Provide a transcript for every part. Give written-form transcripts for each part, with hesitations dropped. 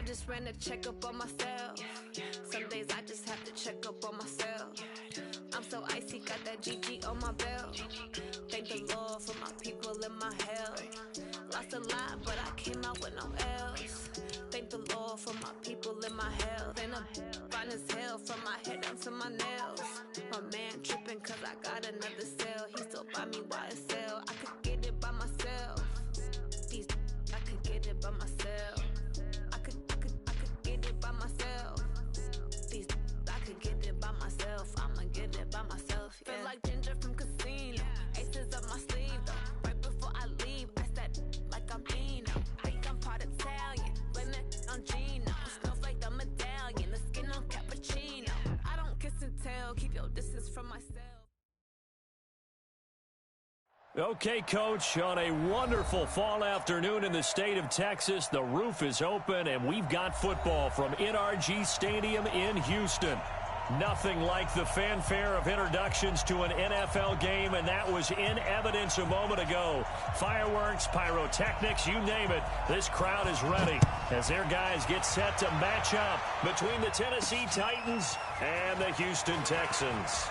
I just ran a checkup on myself. Some days I just have to check up on myself. I'm so icy, got that GG on my belt. Thank the Lord for my people and my health. Lost a lot, but I came out with no else. Thank the Lord for my people and my health. And I'm fine as hell from my head down to my nails. My man tripping cause I got another cell. He still buy me YSL. I could get it by myself. These I could get it by myself. I could get it by myself. These I could get it by myself. I'ma get it by myself. Yeah. Feel like Ginger from Casino. Aces up my sleeve though. Right before I leave, I said like I'm Eno. Like I'm part Italian. Blame it on Gino. Smells like the medallion. The skin on cappuccino. I don't kiss and tell. Keep your distance from myself. Okay, Coach, on a wonderful fall afternoon in the state of Texas, the roof is open, and we've got football from NRG Stadium in Houston. Nothing like the fanfare of introductions to an NFL game, and that was in evidence a moment ago. Fireworks, pyrotechnics, you name it, this crowd is ready as their guys get set to match up between the Tennessee Titans and the Houston Texans.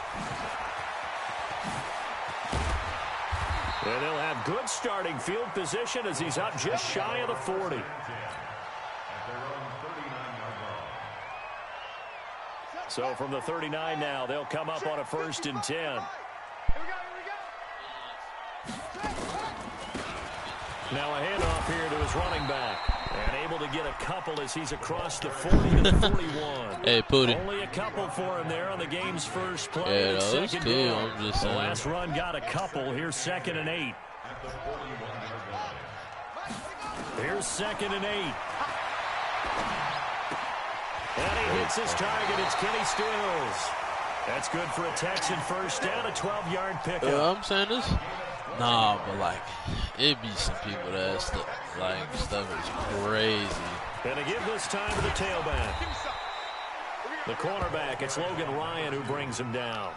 And they'll have good starting field position as he's up just shy of the 40. So from the 39 now, they'll come up on a 1st and 10. Now a handoff here to his running back. And able to get a couple as he's across the 40 to the 41. Hey, Pooty. Only a couple for him there on the game's first play. Yeah, that was cool. I'm just saying. The last run got a couple. Here's 2nd and 8. Here's 2nd and 8. And he hits his target. It's Kenny Stills. That's good for a Texan first down, a 12-yard pickup. I'm saying this? Nah, but like, it be some people that stuff is crazy. And they give this time to the tailback. The cornerback, it's Logan Ryan who brings him down.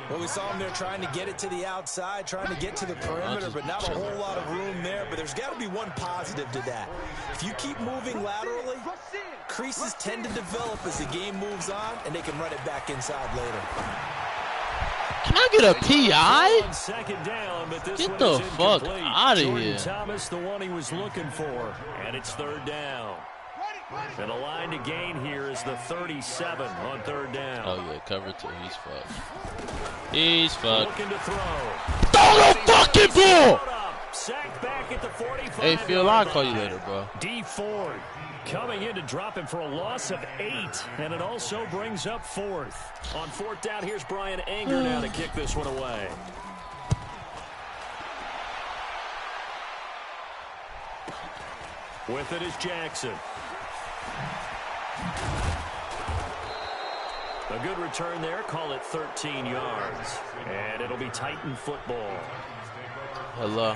Well, we saw him there trying to get it to the outside, trying to get to the perimeter, but not a whole lot of room there. But there's got to be one positive to that. If you keep moving laterally, creases tend to develop as the game moves on, and they can run it back inside later. Can I get a PI? Second down, but this get the fuck out of here. Thomas, the one he was looking for, and it's 3rd down. And the line to gain here is the 37 on 3rd down. Oh, yeah, cover 2. He's fucked. He's fucked. Looking to throw. Throw the fucking ball! Sacked back at the 45. Hey, Phil, I'll call you later, bro. D. Ford coming in to drop him for a loss of 8, and it also brings up 4th. On 4th down, here's Brian Anger now to kick this one away. With it is Jackson. A good return there. Call it 13 yards. And it'll be Titan football. Hello.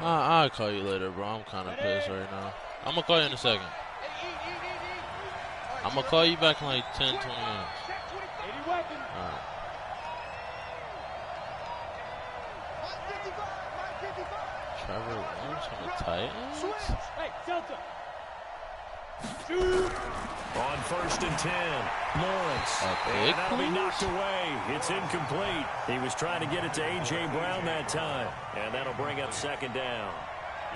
I'll call you later, bro. I'm kind of pissed right now. I'm going to call you in a second. I'm going to call you back in like 10, 20 minutes. All right. Trevor Williams from the Titans? On 1st and 10, Lawrence. And that'll be knocked away. It's incomplete. He was trying to get it to A.J. Brown that time. And that'll bring up 2nd down.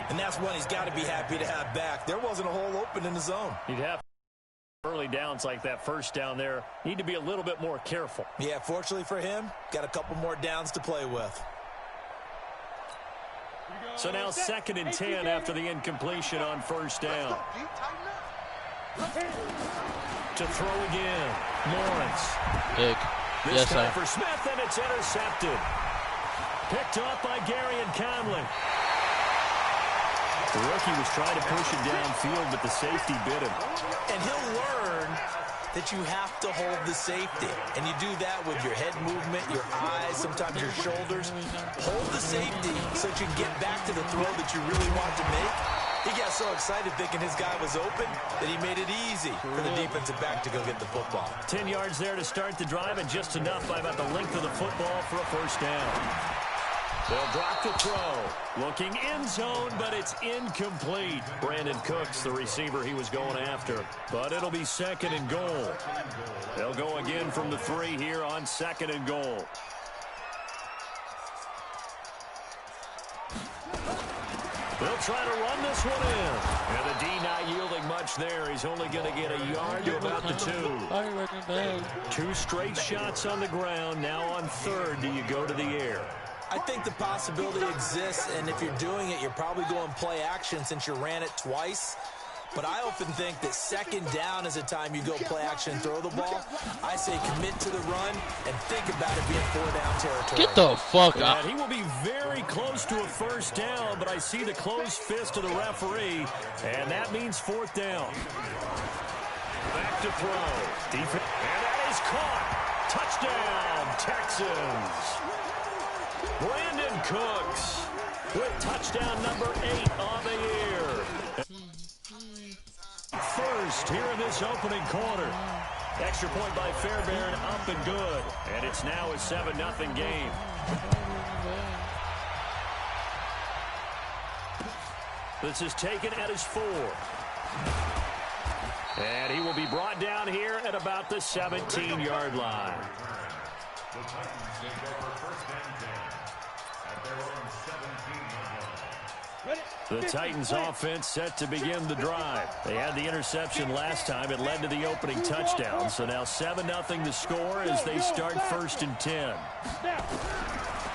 And that's one he's got to be happy to have back. There wasn't a hole open in the zone. He'd have early downs like that first down there. Need to be a little bit more careful. Yeah, fortunately for him, got a couple more downs to play with. So now 2nd and 10 after the incompletion on 1st down. To throw again, Lawrence. Pick. This time for Smith, and it's intercepted. Picked up by Gary and Conley. The rookie was trying to push him downfield, but the safety bit him. And he'll learn that you have to hold the safety. And you do that with your head movement, your eyes, sometimes your shoulders. Hold the safety so that you can get back to the throw that you really want to make. He got so excited thinking his guy was open that he made it easy for the defensive back to go get the football. 10 yards there to start the drive, and just enough by about the length of the football for a 1st down. They'll drop the throw. Looking end zone, but it's incomplete. Brandon Cooks, the receiver he was going after. But it'll be second and goal. They'll go again from the 3 here on second and goal. They'll try to run this one in. And the D not yielding much there. He's only going to get a yard to about the 2. 2 straight shots on the ground. Now on third, do you go to the air? I think the possibility exists, and if you're doing it, you're probably going play action since you ran it twice. But I often think that second down is a time you go play action and throw the ball. I say commit to the run and think about it being 4-down territory. Get the fuck out. He will be very close to a first down, but I see the closed fist of the referee, and that means 4th down. Back to throw. Defense. And that is caught. Touchdown, Texans. Brandon Cooks with touchdown number 8 on the year. First here in this opening quarter. Extra point by Fairbairn, up and good. And it's now a 7-0 game. This is taken at his 4. And he will be brought down here at about the 17-yard line. The Titans offense set to begin the drive. They had the interception last time. It led to the opening touchdown. So now 7-0 the score as they start 1st and 10.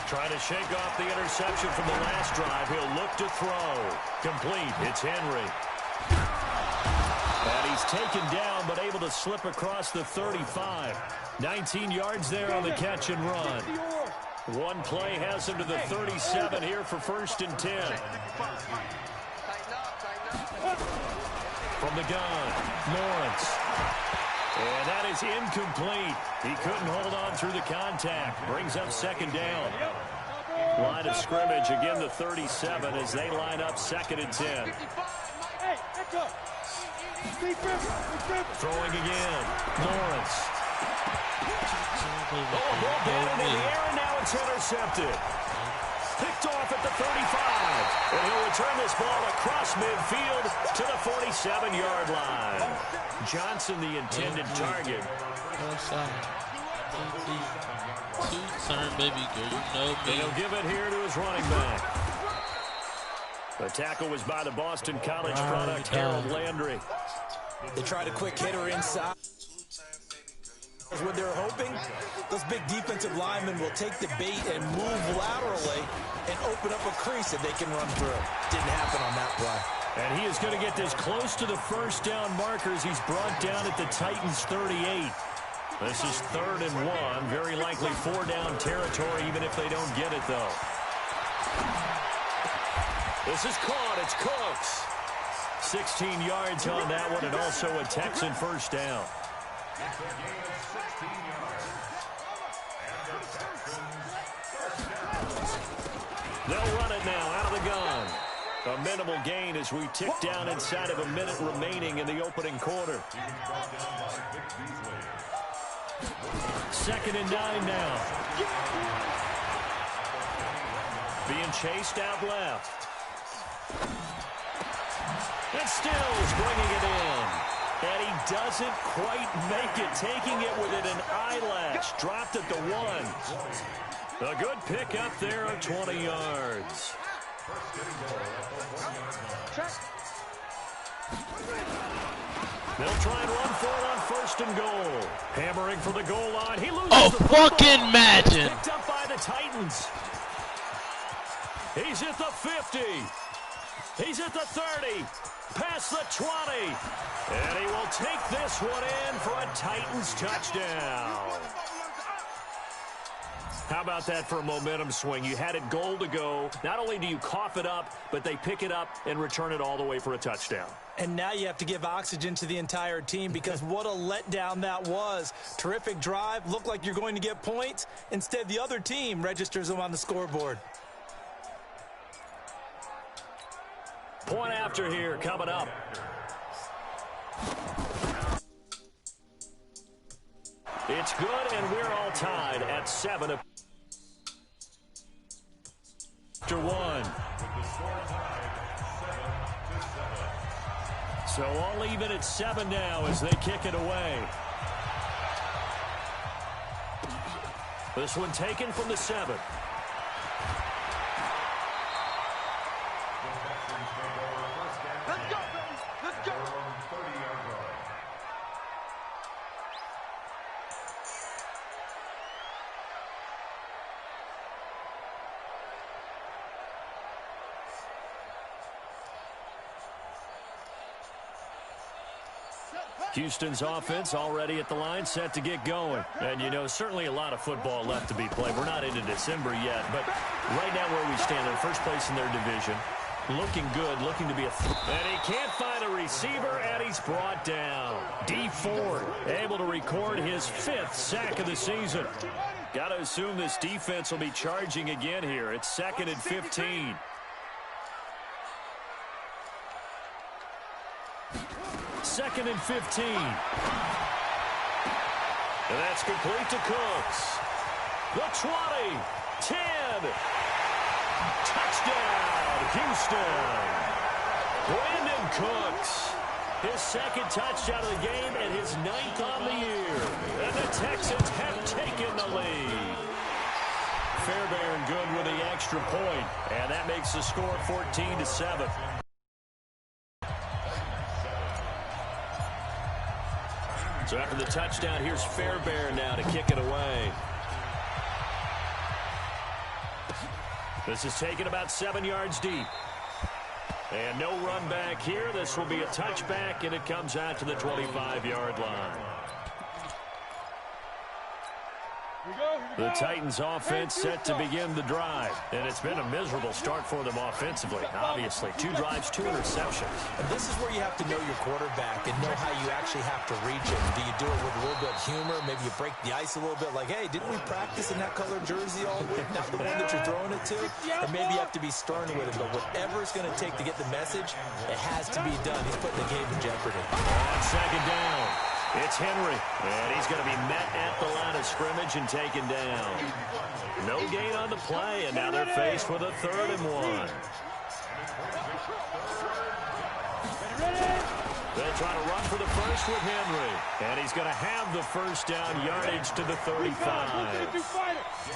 Trying to shake off the interception from the last drive. He'll look to throw. Complete. It's Henry. And he's taken down but able to slip across the 35. 19 yards there on the catch and run. One play has him to the 37 here for 1st and 10. From the gun, Lawrence. And that is incomplete. He couldn't hold on through the contact. Brings up 2nd down. Line of scrimmage, again the 37 as they line up 2nd and 10. Throwing again, Lawrence. Oh, ball batted in the air, and now it's intercepted. Picked off at the 35. And he'll return this ball across midfield to the 47-yard line. Johnson, the intended target. Turn, baby girl, you know me. And he'll give it here to his running back. The tackle was by the Boston College product, Harold Landry. They tried a quick hitter inside. What they're hoping, those big defensive linemen will take the bait and move laterally and open up a crease that they can run through. Didn't happen on that play. And he is going to get this close to the first down markers. He's brought down at the Titans' 38. This is 3rd and 1. Very likely 4-down territory, even if they don't get it, though. This is caught. It's Cooks. 16 yards on that one, and also a Texan first down. They'll run it now out of the gun. A minimal gain as we tick down inside of a minute remaining in the opening quarter. 2nd and 9 now. Being chased out left. And Stills bringing it in. And he doesn't quite make it, taking it within an eyelash. Dropped at the 1. A good pick up there of 20 yards. They'll try and run for it on 1st and goal. Hammering for the goal line. He loses the fucking football. imagine. Picked up by the Titans. He's at the 50. He's at the 30. Past the 20. And he will take this one in for a Titans touchdown. How about that for a momentum swing? You had it goal to go. Not only do you cough it up, but they pick it up and return it all the way for a touchdown. And now you have to give oxygen to the entire team because what a letdown that was. Terrific drive. Looked like you're going to get points. Instead, the other team registers them on the scoreboard. Point after here coming up. It's good, and we're all tied at 7. after one. So all even at 7 now as they kick it away. This one taken from the 7. Let's go, baby. Let's go. Houston's offense already at the line, set to get going. And, you know, certainly a lot of football left to be played. We're not into December yet, but right now where we stand, in first place in their division, looking good, looking to be a and he can't find a receiver, and he's brought down. D. Ford able to record his 5th sack of the season. Got to assume this defense will be charging again here. It's 2nd and 15. Second and 15. And that's complete to Cooks. The 20, 10. Touchdown, Houston. Brandon Cooks. His 2nd touchdown of the game and his 9th on the year. And the Texans have taken the lead. Fairbairn good with the extra point. And that makes the score 14-7. So after the touchdown, here's Fairbairn now to kick it away. This is taken about 7 yards deep. And no run back here. This will be a touchback, and it comes out to the 25-yard line. The Titans offense set to begin the drive. And it's been a miserable start for them offensively. Obviously, 2 drives, 2 interceptions. And this is where you have to know your quarterback and know how you actually have to reach him. Do you do it with a little bit of humor? Maybe you break the ice a little bit like, hey, didn't we practice in that colored jersey all week? Not the one that you're throwing it to? Or maybe you have to be stern with him. But whatever it's going to take to get the message, it has to be done. He's putting the game in jeopardy. On 2nd down. It's Henry, and he's going to be met at the line of scrimmage and taken down. No gain on the play, and now they're faced with a 3rd and 1. They'll try to run for the first with Henry, and he's going to have the first down yardage to the 35.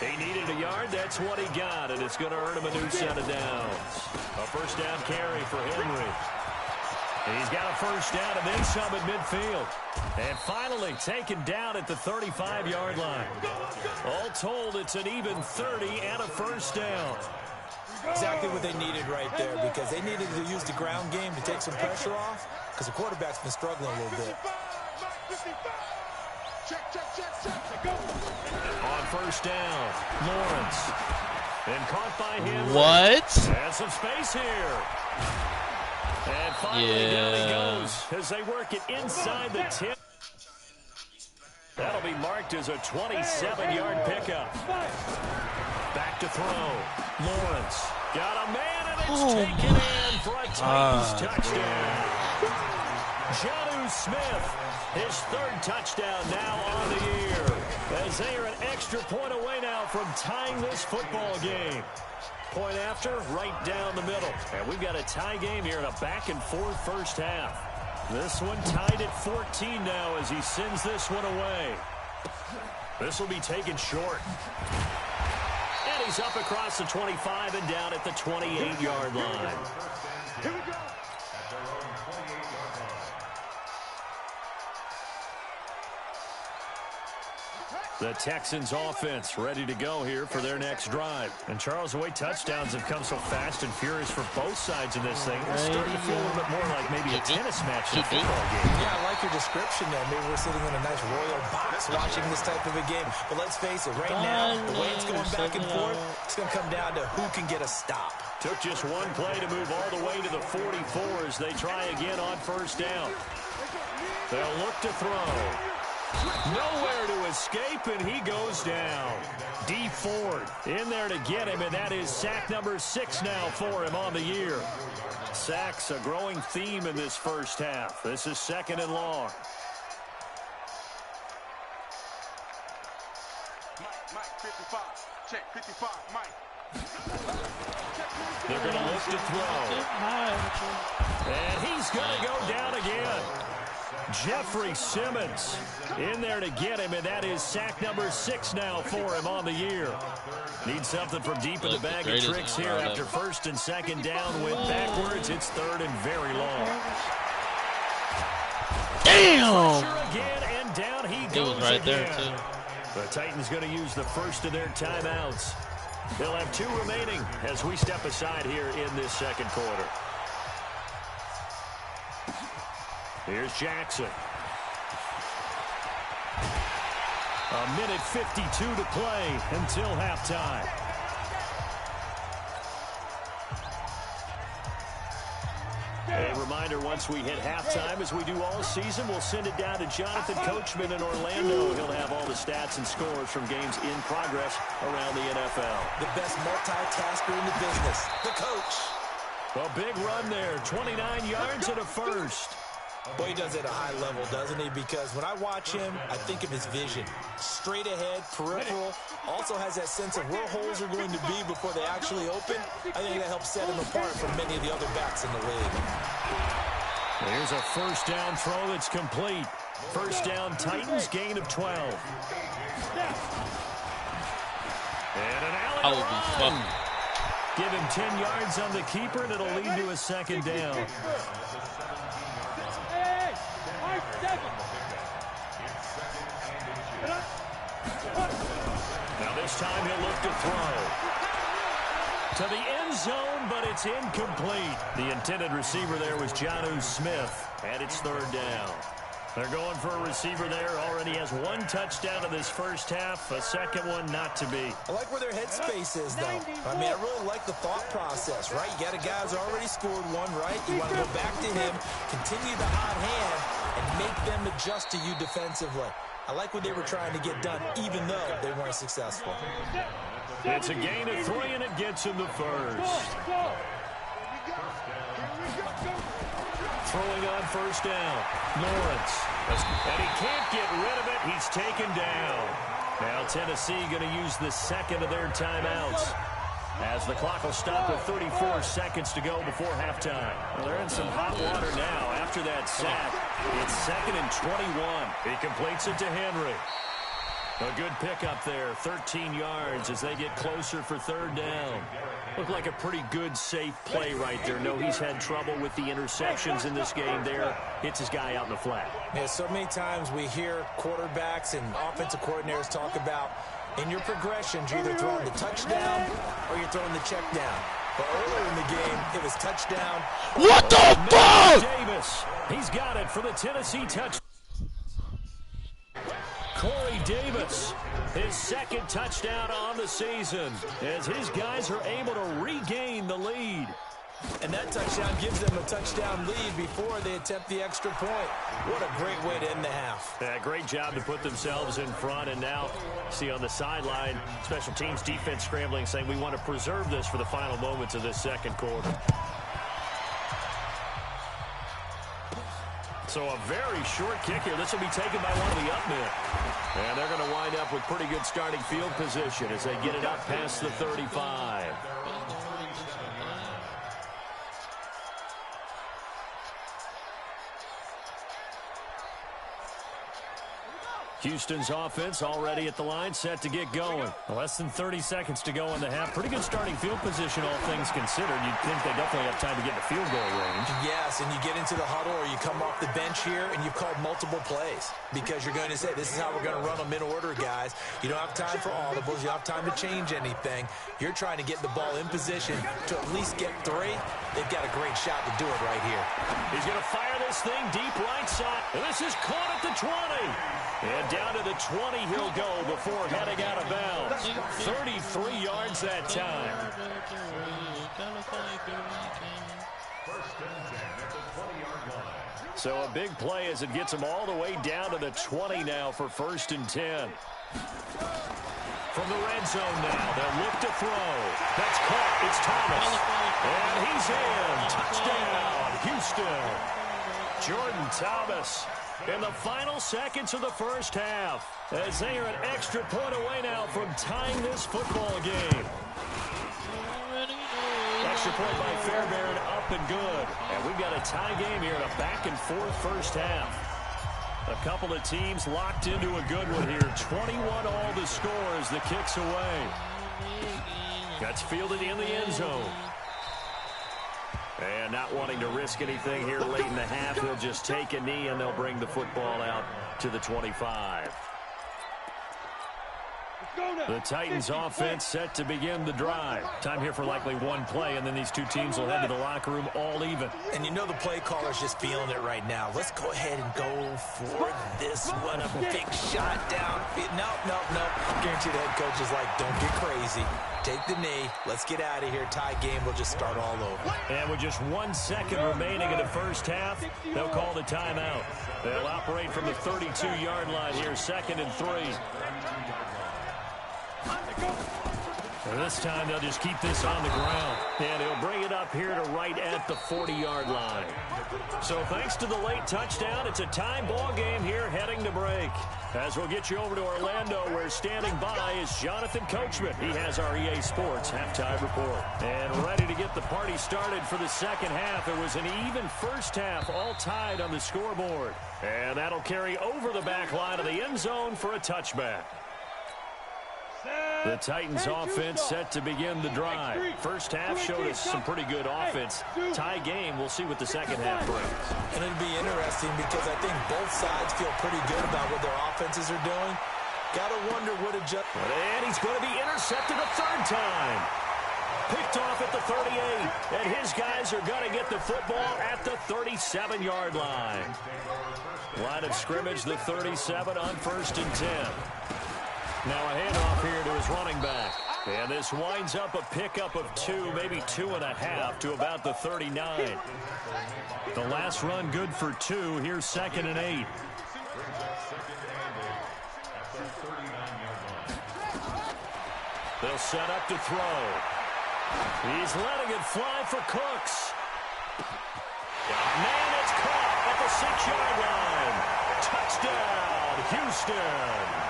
He needed a yard, that's what he got, and it's going to earn him a new set of downs. A first down carry for Henry. He's got a first down and then some at midfield. And finally taken down at the 35-yard line. All told, it's an even 30 and a first down. Exactly what they needed right there, because they needed to use the ground game to take some pressure off, because the quarterback's been struggling a little bit. On first down, Lawrence. And caught by him. What? And some space here. And finally down he goes as they work it inside the 10. That'll be marked as a 27-yard pickup. Back to throw. Lawrence got a man, and it's taken in for a Titans touchdown. Jonnu Smith, his 3rd touchdown now on the year, as they are an extra point away now from tying this football game. Point after, right down the middle. And we've got a tie game here in a back-and-forth first half. This one tied at 14 now as he sends this one away. This will be taken short. And he's up across the 25 and down at the 28-yard line. Here we go. The Texans offense ready to go here for their next drive. And Charles, the way touchdowns have come so fast and furious for both sides of this thing, it's starting to feel a little bit more like maybe a tennis match than a football game. Yeah, I like your description there. Maybe we're sitting in a nice royal box watching this type of a game. But let's face it, right now, the way it's going back and forth, it's going to come down to who can get a stop. Took just one play to move all the way to the 44 as they try again on first down. They'll look to throw. Nowhere to escape, and he goes down. D. Ford in there to get him, and that is sack number 6 now for him on the year. Sacks, a growing theme in this first half. This is 2nd and long. Mike, 55. Check, 55, Mike. Check. They're going to look to throw. And he's going to go down again. Jeffrey Simmons in there to get him, and that is sack number 6 now for him on the year. Needs something from deep in the bag of tricks here after first and second down. Went backwards. It's third and very long. Damn! Pressure again, and down he goes. It was right again. there, too. The Titans going to use the first of their timeouts. They'll have 2 remaining as we step aside here in this second quarter. Here's Jackson. A minute 52 to play until halftime. A reminder, once we hit halftime, as we do all season, we'll send it down to Jonathan Coachman in Orlando. He'll have all the stats and scores from games in progress around the NFL. The best multitasker in the business, the coach. A big run there, 29 yards and a first. Boy, he does it at a high level, doesn't he? Because when I watch him, I think of his vision. Straight ahead, peripheral. Also has that sense of where holes are going to be before they actually open. I think that helps set him apart from many of the other backs in the league. Here's a first down throw that's complete. First down, Titans, gain of 12. And an alley I would be fucking. Give him 10 yards on the keeper, and it'll lead to a second down. Now this time he'll look to throw. To the end zone, but it's incomplete. The intended receiver there was Jonnu Smith, and it's third down. They're going for a receiver there. Already has 1 touchdown in this first half. A second one not to be. I like where their headspace is, though. I mean, I really like the thought process, right? You got a guy who's already scored 1, right? You want to go back to him, continue the hot hand, and make them adjust to you defensively. I like what they were trying to get done, even though they weren't successful. It's a gain of 3, and it gets him the first. Throwing on first down, Lawrence. And he can't get rid of it. He's taken down. Now Tennessee going to use the second of their timeouts, as the clock will stop with 34 seconds to go before halftime. Well, they're in some hot water now after that sack. It's 2nd and 21. He completes it to Henry. A good pickup there, 13 yards as they get closer for third down. Looked like a pretty good, safe play right there. No, he's had trouble with the interceptions in this game there. Hits his guy out in the flat. Yeah, so many times we hear quarterbacks and offensive coordinators talk about in your progressions, you're either throwing the touchdown or you're throwing the check down. But earlier in the game, it was touchdown. What the fuck? Davis, he's got it for the Tennessee touchdown. Corey Davis, his 2nd touchdown on the season, as his guys are able to regain the lead. And that touchdown gives them a touchdown lead before they attempt the extra point. What a great way to end the half. Yeah, great job to put themselves in front. And now, see on the sideline, special teams defense scrambling, saying we want to preserve this for the final moments of this second quarter. So a very short kick here. This will be taken by one of the up men. And they're going to wind up with pretty good starting field position as they get it up past the 35. Houston's offense already at the line, set to get going. Less than 30 seconds to go in the half. Pretty good starting field position, all things considered. You'd think they definitely have time to get in the field goal range. Yes, and you get into the huddle or you come off the bench here and you've called multiple plays because you're going to say, this is how we're going to run them in order, guys. You don't have time for audibles. You don't have time to change anything. You're trying to get the ball in position to at least get 3. They've got a great shot to do it right here. He's going to fire this thing deep right side. And this is caught at the 20. And down to the 20 he'll go before heading out of bounds. 33 yards that time. So a big play as it gets him all the way down to the 20 now for 1st and 10. From the red zone now, they'll look to throw. That's caught. It's Thomas. And he's in. Touchdown, Houston. Jordan Thomas in the final seconds of the first half, as they are an extra point away now from tying this football game. A extra point by Fairbairn, up and good. And we've got a tie game here in a back-and-forth first half. A couple of teams locked into a good one here. 21 all the score as the kick's away. That's fielded in the end zone. And not wanting to risk anything here late in the half, he'll just take a knee and they'll bring the football out to the 25. The Titans offense set to begin the drive. Time here for likely one play, and then these two teams will head to the locker room all even. And you know the play caller's just feeling it right now. Let's go ahead and go for this one. A big shot down. Nope. Guarantee the head coach is like, don't get crazy. Take the knee. Let's get out of here. Tie game will just start all over. And with just 1 second remaining in the first half, they'll call the timeout. They'll operate from the 32-yard line here, 2nd and 3. This time they'll just keep this on the ground. And he'll bring it up here to right at the 40-yard line. So thanks to the late touchdown, it's a tie ball game here heading to break. As we'll get you over to Orlando, where standing by is Jonathan Coachman. He has our EA Sports halftime report. And ready to get the party started for the second half. It was an even first half, all tied on the scoreboard. And that'll carry over the back line of the end zone for a touchback. The Titans offense set to begin the drive. First half showed us some pretty good offense. Tie game, we'll see what the second half brings. And it'll be interesting because I think both sides feel pretty good about what their offenses are doing. Got to wonder what adjustment. And he's going to be intercepted a third time. Picked off at the 38. And his guys are going to get the football at the 37-yard line. Line of scrimmage, the 37 on 1st and 10. Now a handoff here to his running back. And this winds up a pickup of 2, maybe 2.5 to about the 39. The last run good for 2. Here's 2nd and 8. They'll set up to throw. He's letting it fly for Cooks. Man, it's caught at the 6-yard line. Touchdown, Houston.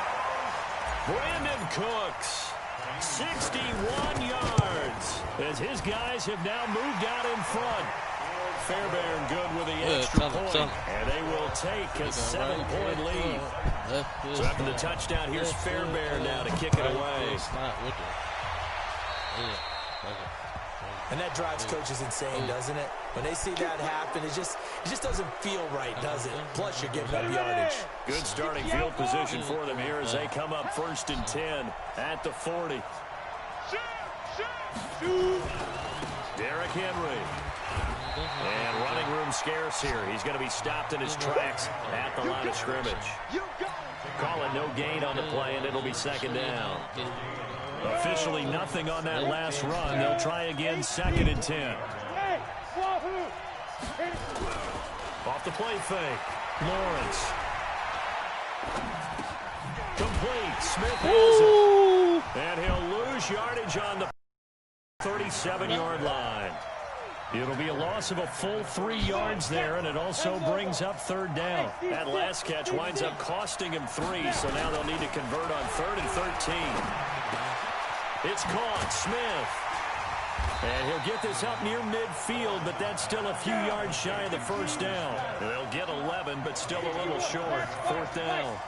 Brandon Cooks, 61 yards, as his guys have now moved out in front. Fairbairn good with the extra point, and they will take a 7-point lead. So after the touchdown, here's Fairbairn now to kick it away. And that drives coaches insane, doesn't it? When they see that happen, it just doesn't feel right, does it? Plus, you're giving up yardage. Good starting field position for them here as they come up 1st and 10 at the 40. Derrick Henry. And running room scarce here. He's going to be stopped in his tracks at the line of scrimmage. Call it no gain on the play, and it'll be 2nd down. Officially nothing on that last run. They'll try again, 2nd and 10. Off the play fake. Lawrence. Complete. Smith has it. And he'll lose yardage on the 37-yard line. It'll be a loss of a full 3 yards there, and it also brings up 3rd down. That last catch winds up costing him 3, so now they'll need to convert on 3rd and 13. It's caught, Smith. And he'll get this up near midfield, but that's still a few yards shy of the 1st down. They'll get 11, but still a little short. 4th down.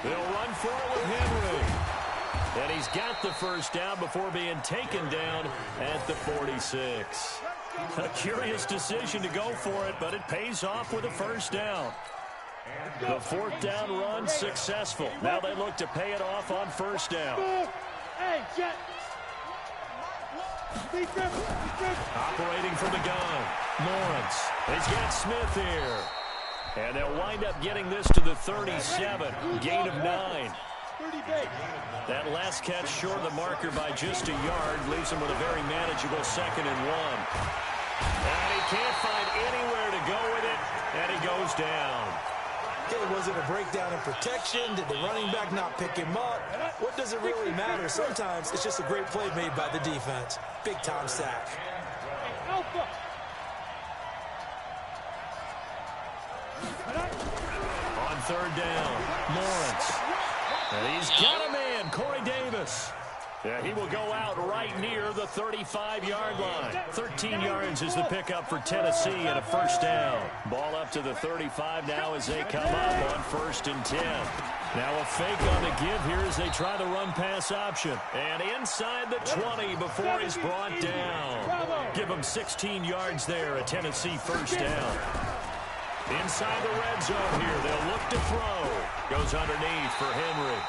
They'll run for it with Henry. And he's got the 1st down before being taken down at the 46. A curious decision to go for it, but it pays off with a 1st down. The 4th down run successful. Now they look to pay it off on 1st down. Operating from the gun. Lawrence. He's got Smith here. And they'll wind up getting this to the 37. Gain of 9. That last catch short of the marker by just a yard leaves him with a very manageable 2nd and 1. And he can't find anywhere to go with it, and he goes down. Okay, was it a breakdown in protection? Did the running back not pick him up? What does it really matter? Sometimes it's just a great play made by the defense. Big-time sack. On 3rd down, Lawrence. And he's got a man, Corey Davis. this. Yeah, he will go out right near the 35-yard line. 13 yards is the pickup for Tennessee and a first down. Ball up to the 35 now as they come up on 1st and 10. Now a fake on the give here as they try the run-pass option. And inside the 20 before he's brought down. Give him 16 yards there, a Tennessee first down. Inside the red zone here, they'll look to throw. Goes underneath for Henry.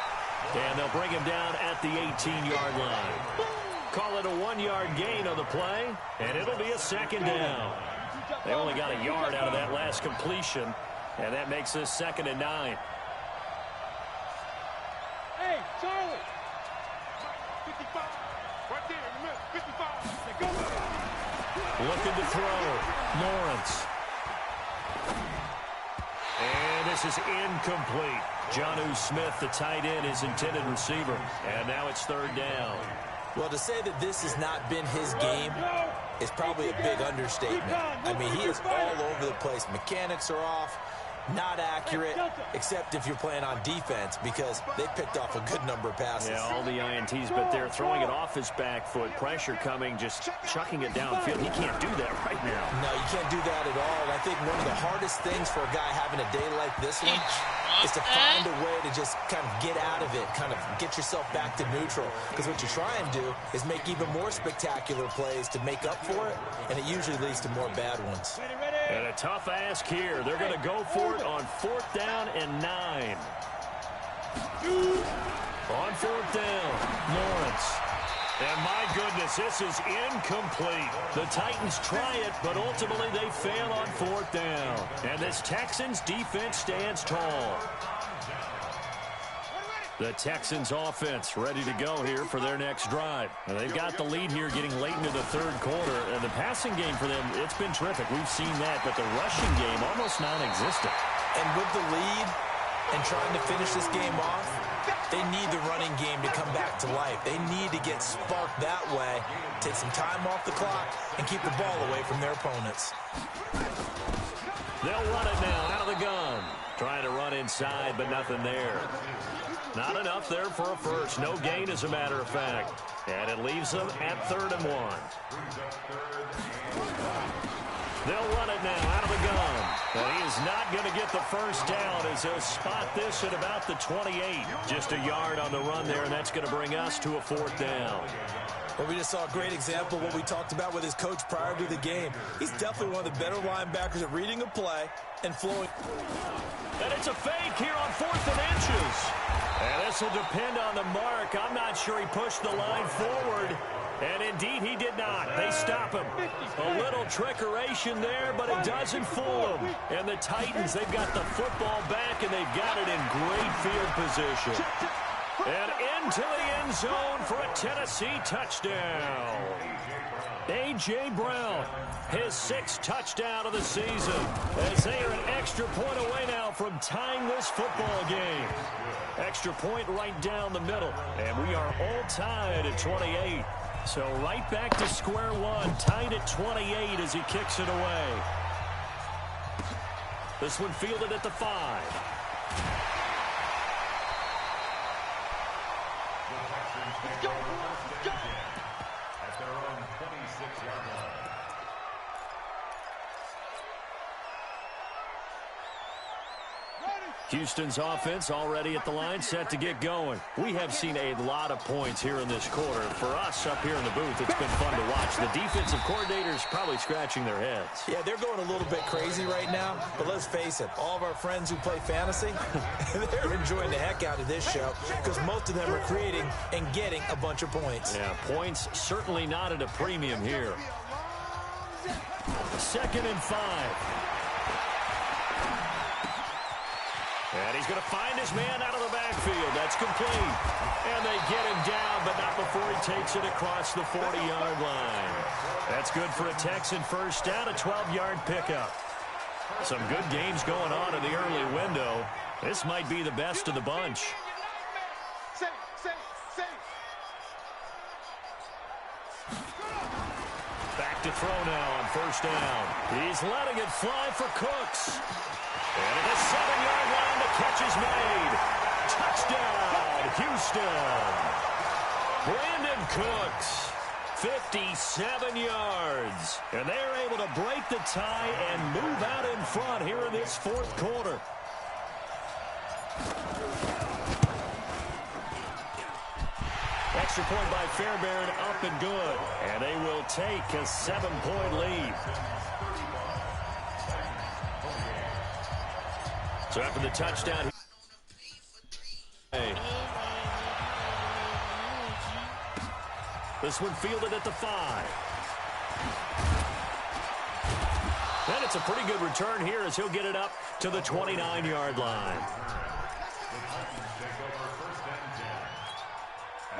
And they'll bring him down at the 18-yard line. Call it a 1-yard gain on the play, and it'll be a second down. They only got a yard out of that last completion, and that makes this 2nd and 9. Hey, Charlie. 55. Right there in the middle. 55. Go. Looking to throw. Lawrence. And this is incomplete. Jonnu Smith, the tight end, his intended receiver. And now it's 3rd down. Well, to say that this has not been his game is probably a big understatement. I mean, he is all over the place. Mechanics are off, not accurate, except if you're playing on defense, because they picked off a good number of passes. Yeah, all the INTs, but they're throwing it off his back foot. Pressure coming, just chucking it downfield. He can't do that right now. No, you can't do that at all. And I think one of the hardest things for a guy having a day like this one is to find a way to just kind of get out of it, kind of get yourself back to neutral. Because what you try and do is make even more spectacular plays to make up for it, and it usually leads to more bad ones. And a tough ask here. They're going to go for it on 4th down and 9. On 4th down, Lawrence. And my goodness, this is incomplete. The Titans try it, but ultimately they fail on 4th down. And this Texans defense stands tall. The Texans offense ready to go here for their next drive. And they've got the lead here getting late into the 3rd quarter. And the passing game for them, it's been terrific. We've seen that, but the rushing game almost non-existent. And with the lead and trying to finish this game off, they need the running game to come back to life. They need to get sparked that way, take some time off the clock, and keep the ball away from their opponents. They'll run it now out of the gun. Trying to run inside, but nothing there. Not enough there for a first. No gain, as a matter of fact. And it leaves them at 3rd and 1. They'll run it now out of the gun. And he is not going to get the first down as they'll spot this at about the 28. Just a yard on the run there, and that's going to bring us to a 4th down. Well, we just saw a great example of what we talked about with his coach prior to the game. He's definitely one of the better linebackers at reading a play and flowing. And it's a fake here on 4th and inches. And this will depend on the mark. I'm not sure he pushed the line forward. And indeed, he did not. They stop him. A little trickeration there, but it doesn't fool him. And the Titans, they've got the football back, and they've got it in great field position. And into the end zone for a Tennessee touchdown. A.J. Brown, his 6th touchdown of the season, as they are an extra point away now from tying this football game. Extra point right down the middle, and we are all tied at 28. So right back to square one, tied at 28 as he kicks it away. This one fielded at the 5. Houston's offense already at the line, set to get going. We have seen a lot of points here in this quarter. For us up here in the booth, it's been fun to watch. The defensive coordinators probably scratching their heads. Yeah, they're going a little bit crazy right now, but let's face it, all of our friends who play fantasy, they're enjoying the heck out of this show because most of them are creating and getting a bunch of points. Yeah, points certainly not at a premium here. 2nd and 5. And he's going to find his man out of the backfield. That's complete. And they get him down, but not before he takes it across the 40-yard line. That's good for a Texan first down, a 12-yard pickup. Some good games going on in the early window. This might be the best of the bunch. Back to throw now on first down. He's letting it fly for Cooks. And at the 7-yard line, the catch is made. Touchdown, Houston. Brandon Cooks, 57 yards. And they're able to break the tie and move out in front here in this fourth quarter. Extra point by Fairbairn, up and good. And they will take a 7-point lead. So after the touchdown, this one fielded at the 5. And it's a pretty good return here as he'll get it up to the 29-yard line.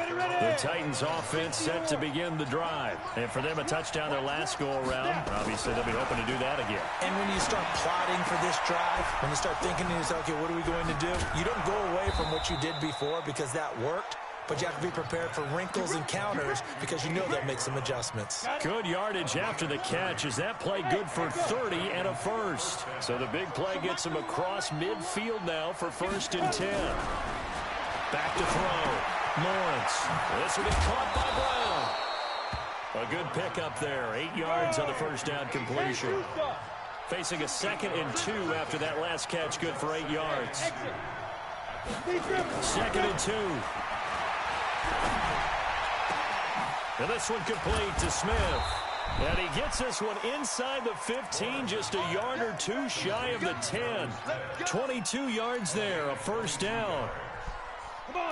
The Titans offense set to begin the drive. And for them, a touchdown their last go-around. Obviously, they'll be hoping to do that again. And when you start plotting for this drive, when you start thinking to yourself, okay, what are we going to do? You don't go away from what you did before because that worked. But you have to be prepared for wrinkles and counters because you know they'll make some adjustments. Good yardage after the catch. Is that play good for 30 and a first? So the big play gets him across midfield now for 1st and 10. Back to throw. Lawrence. This will be caught by Brown. A good pickup there. 8 yards on the first down completion. Facing a 2nd and 2 after that last catch. Good for 8 yards. 2nd and 2. And this one complete to Smith. And he gets this one inside the 15, just a yard or two shy of the 10. 22 yards there, a first down.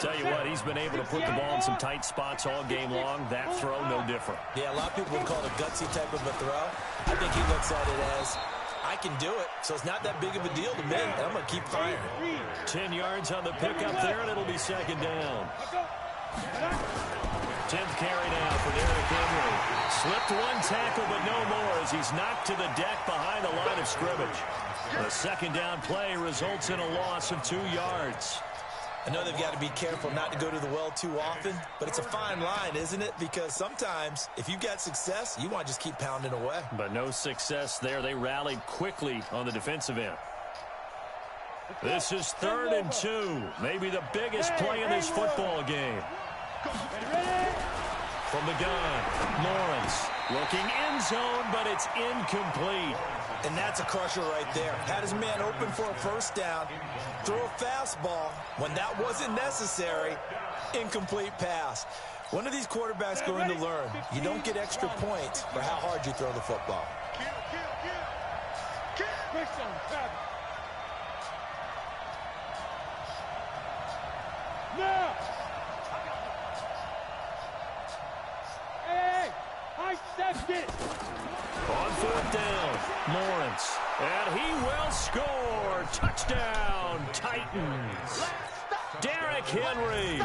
Tell you what, he's been able to put the ball in some tight spots all game long. That throw, no different. Yeah, a lot of people would call it a gutsy type of a throw. I think he looks at it as, I can do it, so it's not that big of a deal to me. I'm going to keep firing. 10 yards on the pickup there, and it'll be 2nd down. 10th carry now for Derrick Henry. Slipped one tackle, but no more as he's knocked to the deck behind the line of scrimmage. The 2nd down play results in a loss of 2 yards. I know they've got to be careful not to go to the well too often, but it's a fine line, isn't it? Because sometimes, if you've got success, you want to just keep pounding away. But no success there. They rallied quickly on the defensive end. This is 3rd and 2. Maybe the biggest play in this football game. From the gun, Lawrence looking end zone, but it's incomplete. And that's a crusher right there. Had his man open for a first down, throw a fastball when that wasn't necessary, incomplete pass. When are these quarterbacks going to learn? You don't get extra points for how hard you throw the football. No! Hey, I stepped it! On 4th down, Lawrence. And he will score. Touchdown, Titans. Derrick Henry,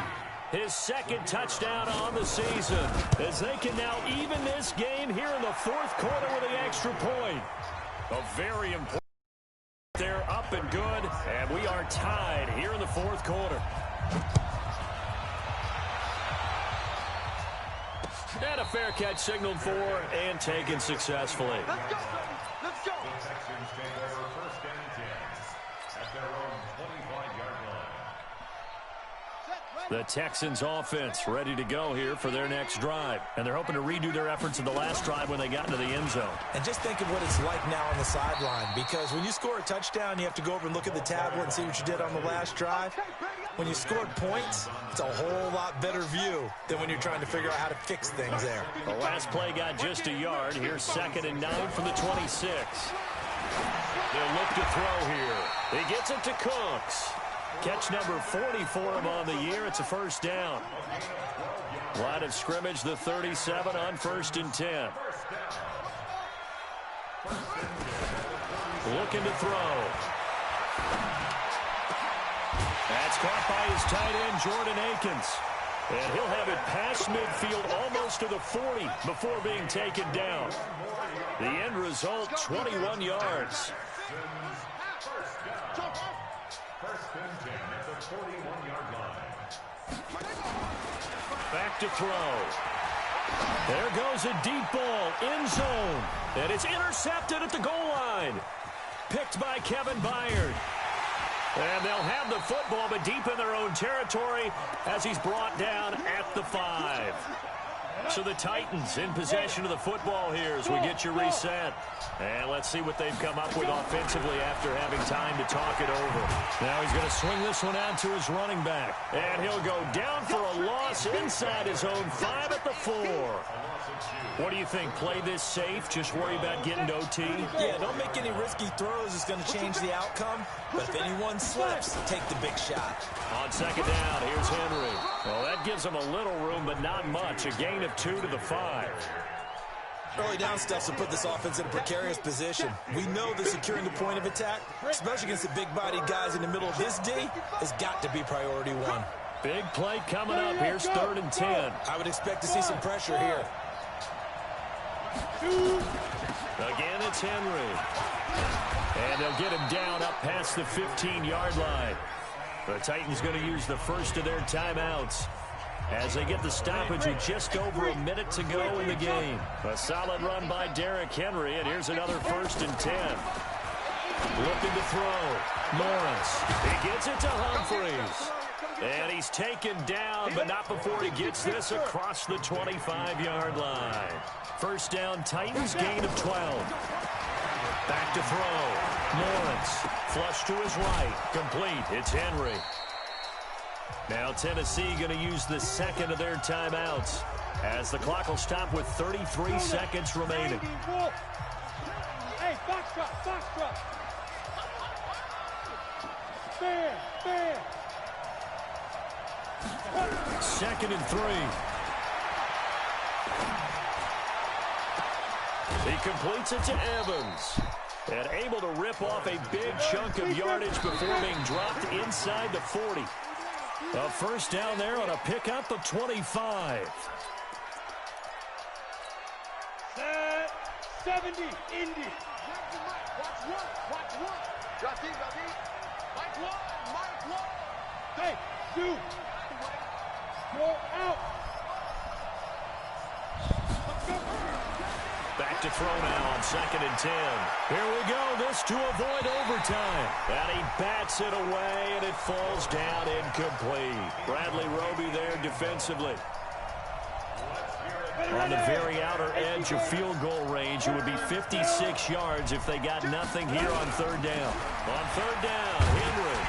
his 2nd touchdown on the season, as they can now even this game here in the 4th quarter with the extra point. A very important. They're up and good, and we are tied here in the 4th quarter. And a fair catch signaled for and taken successfully. Let's go! Let's go! Texans take over 1st and 10 at their own 25-yard line. The Texans offense ready to go here for their next drive. And they're hoping to redo their efforts in the last drive when they got into the end zone. And just think of what it's like now on the sideline, because when you score a touchdown, you have to go over and look at the tablet and see what you did on the last drive. When you scored points, it's a whole lot better view than when you're trying to figure out how to fix things there. The last play got just a yard. Here's 2nd and 9 from the 26. They'll look to throw here. He gets it to Cooks. Catch number 40 for him on the year. It's a first down. Line of scrimmage, the 37 on 1st and 10. Looking to throw. That's caught by his tight end, Jordan Akins. And he'll have it past midfield almost to the 40 before being taken down. The end result, 21 yards. First and 10 at the 41-yard line. Back to throw. There goes a deep ball, end zone. And it's intercepted at the goal line. Picked by Kevin Byard. And they'll have the football, but deep in their own territory as he's brought down at the 5. So the Titans in possession of the football here as we get you reset. And let's see what they've come up with offensively after having time to talk it over. Now he's going to swing this one out to his running back. And he'll go down for a loss inside his own 5 at the 4. What do you think? Play this safe? Just worry about getting to OT? Yeah, don't make any risky throws. It's going to change the outcome. But if anyone slips, take the big shot. On second down, here's Henry. Well, that gives him a little room, but not much. A gain of 2 to the 5. Early down stuff to put this offense in a precarious position. We know that securing the point of attack, especially against the big-bodied guys in the middle of this D, has got to be priority 1. Big play coming up. Here's 3rd and 10. I would expect to see some pressure here. Again, it's Henry. And they'll get him down up past the 15-yard line. The Titans going to use the first of their timeouts as they get the stoppage with just over a minute to go in the game. A solid run by Derrick Henry, and here's another 1st and 10. Looking to throw. Lawrence. He gets it to Humphries. And he's taken down, but not before he gets this across the 25-yard line. First down, Titans, gain of 12. Back to throw. Lawrence, flush to his right. Complete. It's Henry. Now Tennessee going to use the second of their timeouts as the clock will stop with 33 seconds remaining. Hey, box drop, box drop. Fair. 2nd and 3. He completes it to Evans. And able to rip off a big chunk of yardage before being dropped inside the 40. A first down there on a pickup of 25. 70, Indy. Watch one. Got deep. Mike one. Hey, shoot. Go out. Back to throw now on 2nd and 10. Here we go. This to avoid overtime. And he bats it away, and it falls down incomplete. Bradley Roby there defensively. On the very outer edge of field goal range, it would be 56 yards if they got nothing here on 3rd down. On 3rd down, Henry.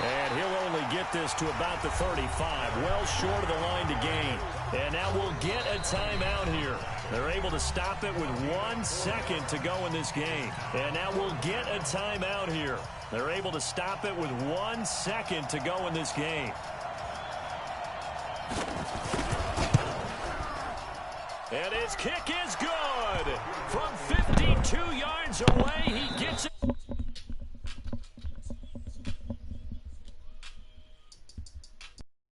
And he'll only get this to about the 35, well short of the line to gain. And now we'll get a timeout here. They're able to stop it with 1 second to go in this game. And now we'll get a timeout here. They're able to stop it with 1 second to go in this game. And his kick is good. From 52 yards away, he gets it.